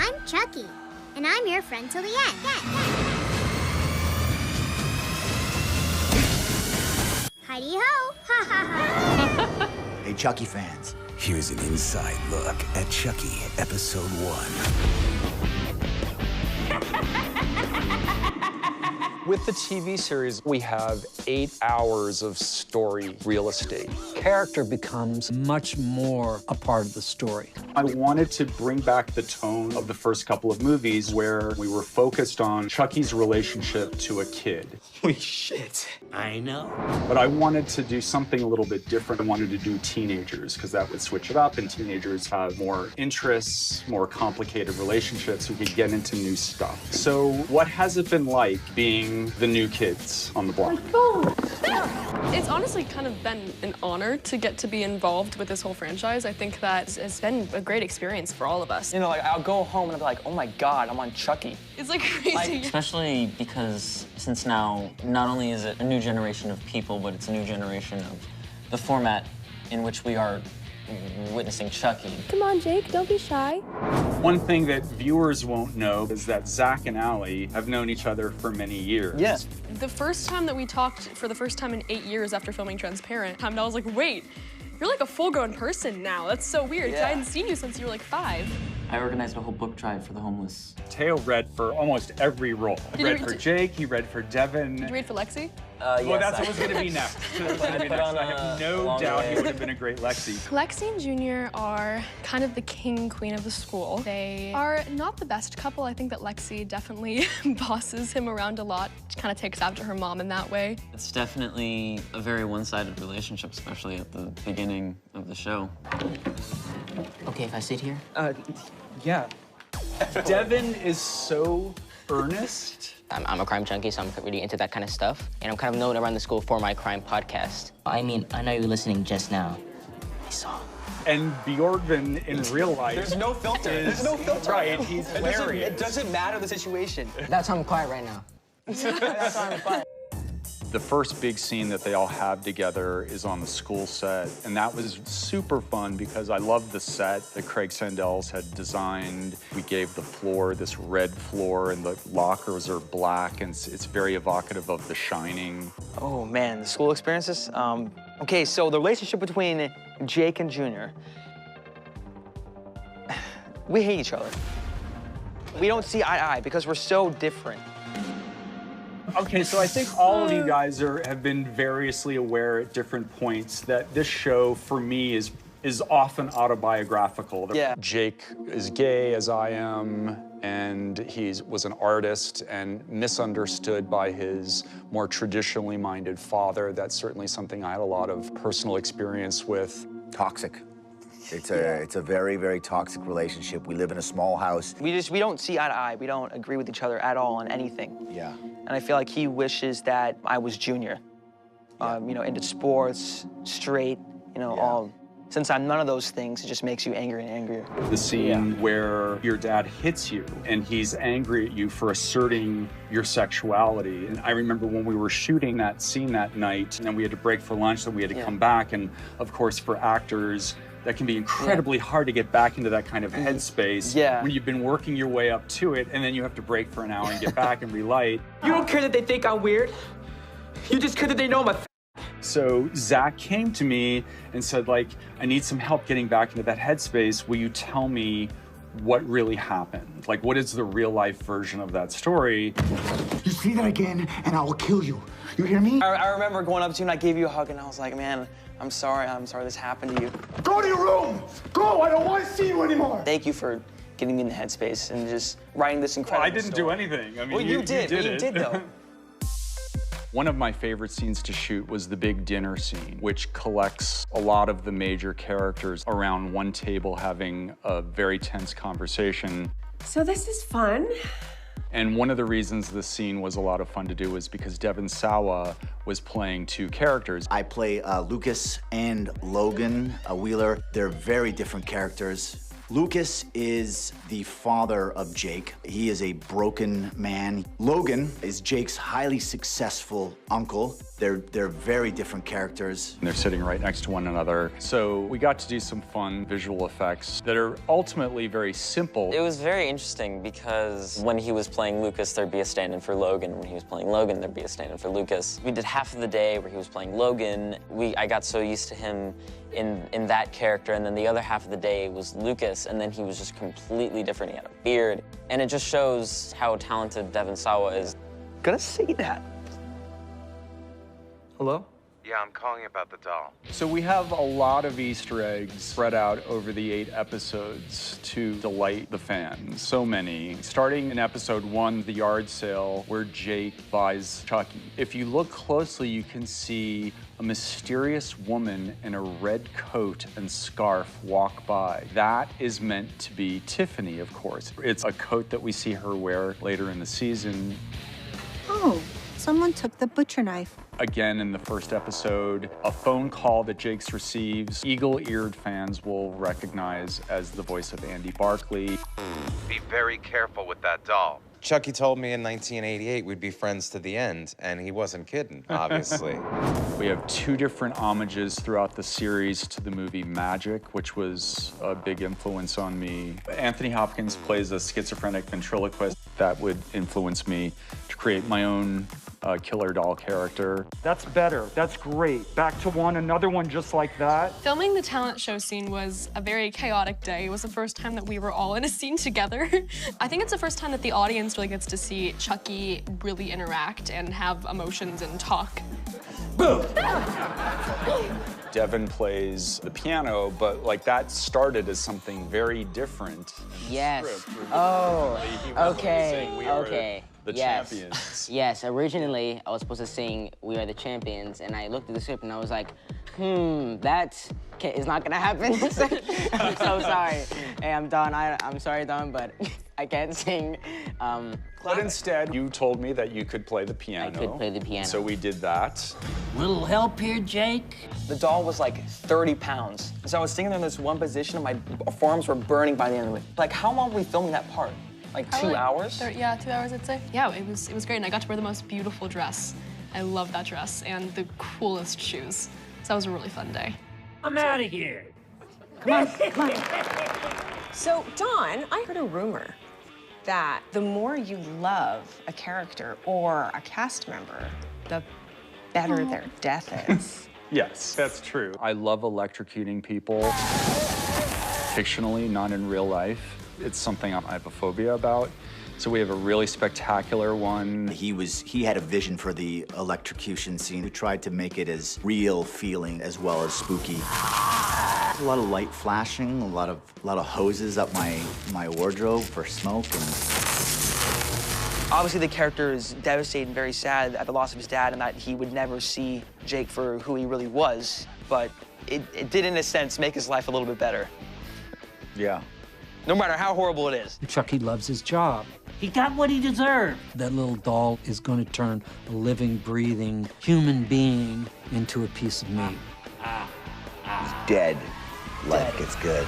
I'm Chucky, and I'm your friend till the end. Heidi-ho! Ha ha ha! Hey, Chucky fans. Here's an inside look at Chucky Episode 1. With the TV series, we have 8 hours of story real estate. Character becomes much more a part of the story. I wanted to bring back the tone of the first couple of movies where we were focused on Chucky's relationship to a kid. Holy shit. I know. But I wanted to do something a little bit different. I wanted to do teenagers because that would switch it up, and teenagers have more interests, more complicated relationships. We could get into new stuff. So what has it been like being the new kids on the block? It's honestly kind of been an honor to get to be involved with this whole franchise. I think that it's been a great experience for all of us. You know, like, I'll go home and I'll be like, oh my God, I'm on Chucky. It's like crazy. Especially because since now, not only is it a new generation of people, but it's a new generation of the format in which we are witnessing Chucky. Come on, Jake, don't be shy. One thing that viewers won't know is that Zach and Allie have known each other for many years. Yes. The first time that we talked for the first time in 8 years after filming Transparent, I was like, wait, you're like a full-grown person now. That's so weird, because I hadn't seen you since you were like 5. I organized a whole book drive for the homeless. Teo read for almost every role. He read for Jake, he read for Devon. Did you read for Lexi? Well, that's what was going to be next. I have no doubt he would have been a great Lexi. Lexi and Junior are kind of the king, queen of the school. They are not the best couple. I think that Lexi definitely bosses him around a lot. She kind of takes after her mom in that way. It's definitely a very one-sided relationship, especially at the beginning of the show. Okay, if I sit here? Yeah. Devon is so earnest. I'm a crime junkie, so I'm really into that kind of stuff. And I'm kind of known around the school for my crime podcast. I mean, I know you were listening just now. I saw. And Bjorgvin in real life. There's no filter. There's no filter. Right, he's hilarious. It doesn't matter the situation. That's why I'm quiet right now. That's why I'm quiet. The first big scene that they all have together is on the school set, and that was super fun because I loved the set that Craig Sandel's had designed. We gave the floor this red floor, and the lockers are black, and it's very evocative of The Shining. Oh, man, the school experiences? Okay, so the relationship between Jake and Junior. We hate each other. We don't see eye to eye because we're so different. Okay, so I think all of you guys have been variously aware at different points that this show, for me, is often autobiographical. Yeah. Jake is gay, as I am, and he was an artist and misunderstood by his more traditionally minded father. That's certainly something I had a lot of personal experience with. Toxic. It's a very, very toxic relationship. We live in a small house. We don't see eye to eye. We don't agree with each other at all on anything. Yeah. And I feel like he wishes that I was Junior. You know, into sports, straight, you know, all. Since I'm none of those things, it just makes you angrier and angrier. The scene where your dad hits you and he's angry at you for asserting your sexuality. And I remember when we were shooting that scene that night, and then we had to break for lunch, and we had to come back. And of course, for actors, that can be incredibly hard to get back into that kind of headspace when you've been working your way up to it, and then you have to break for an hour and get back and relight. You don't care that they think I'm weird. You just care that they know I'm a So Zach came to me and said, like, I need some help getting back into that headspace. Will you tell me what really happened? Like, what is the real life version of that story? You see that again, and I will kill you. You hear me? I remember going up to you and I gave you a hug and I was like, man, I'm sorry this happened to you. Go to your room! Go! I don't want to see you anymore! Thank you for getting me in the headspace and just writing this incredible I didn't story. do anything. I mean, well, you did. You did, though. One of my favorite scenes to shoot was the big dinner scene, which collects a lot of the major characters around one table having a very tense conversation. So this is fun. And one of the reasons this scene was a lot of fun to do was because Devon Sawa was playing 2 characters. I play Lucas and Logan Wheeler. They're very different characters. Lucas is the father of Jake. He is a broken man. Logan is Jake's highly successful uncle. They're very different characters. They're sitting right next to one another. So we got to do some fun visual effects that are ultimately very simple. It was very interesting because when he was playing Lucas, there'd be a stand-in for Logan. When he was playing Logan, there'd be a stand-in for Lucas. We did half of the day where he was playing Logan. I got so used to him in that character, and then the other half of the day was Lucas, and then he was just completely different. He had a beard, and it just shows how talented Devon Sawa is. Gonna say that. Hello? Yeah, I'm calling about the doll. So we have a lot of Easter eggs spread out over the 8 episodes to delight the fans. So many. Starting in episode 1, the yard sale, where Jake buys Chucky. If you look closely, you can see a mysterious woman in a red coat and scarf walk by. That is meant to be Tiffany, of course. It's a coat that we see her wear later in the season. Oh, someone took the butcher knife. Again, in the first episode, a phone call that Jakes receives, eagle-eared fans will recognize as the voice of Andy Barkley. Be very careful with that doll. Chucky told me in 1988 we'd be friends to the end, and he wasn't kidding, obviously. We have 2 different homages throughout the series to the movie Magic, which was a big influence on me. Anthony Hopkins plays a schizophrenic ventriloquist. That would influence me to create my own killer doll character. That's better. That's great. Back to one, another one just like that. Filming the talent show scene was a very chaotic day. It was the first time that we were all in a scene together. I think it's the first time that the audience really gets to see Chucky really interact and have emotions and talk. Boom! Devon plays the piano, but like that started as something very different. Yes. Oh, okay, okay. The yes. champions. Yes, originally I was supposed to sing We Are the Champions, and I looked at the script and I was like, that is not gonna happen. I'm so sorry. Hey, I'm Don. I'm sorry, Don, but I can't sing. But instead, you told me that you could play the piano. I could play the piano. So we did that. Little help here, Jake? The doll was like 30 pounds. So I was sitting there in this one position and my forearms were burning by the end of it. Like, how long were we filming that part? Like 2 hours? Yeah, 2 hours, I'd say. Yeah, it was great, and I got to wear the most beautiful dress. I love that dress, and the coolest shoes. So that was a really fun day. I'm out of here. Come on, come on. So, Dawn, I heard a rumor that the more you love a character or a cast member, the better their death is. Yes, that's true. I love electrocuting people, fictionally, not in real life. It's something I have a phobia about. So we have a really spectacular one. He had a vision for the electrocution scene. We tried to make it as real feeling as well as spooky. A lot of light flashing, a lot of hoses up my wardrobe for smoke. And obviously, the character is devastated and very sad at the loss of his dad and that he would never see Jake for who he really was. But it did, in a sense, make his life a little bit better. Yeah. No matter how horrible it is. Chucky loves his job. He got what he deserved. That little doll is going to turn a living, breathing human being into a piece of meat. He's dead. Life gets good.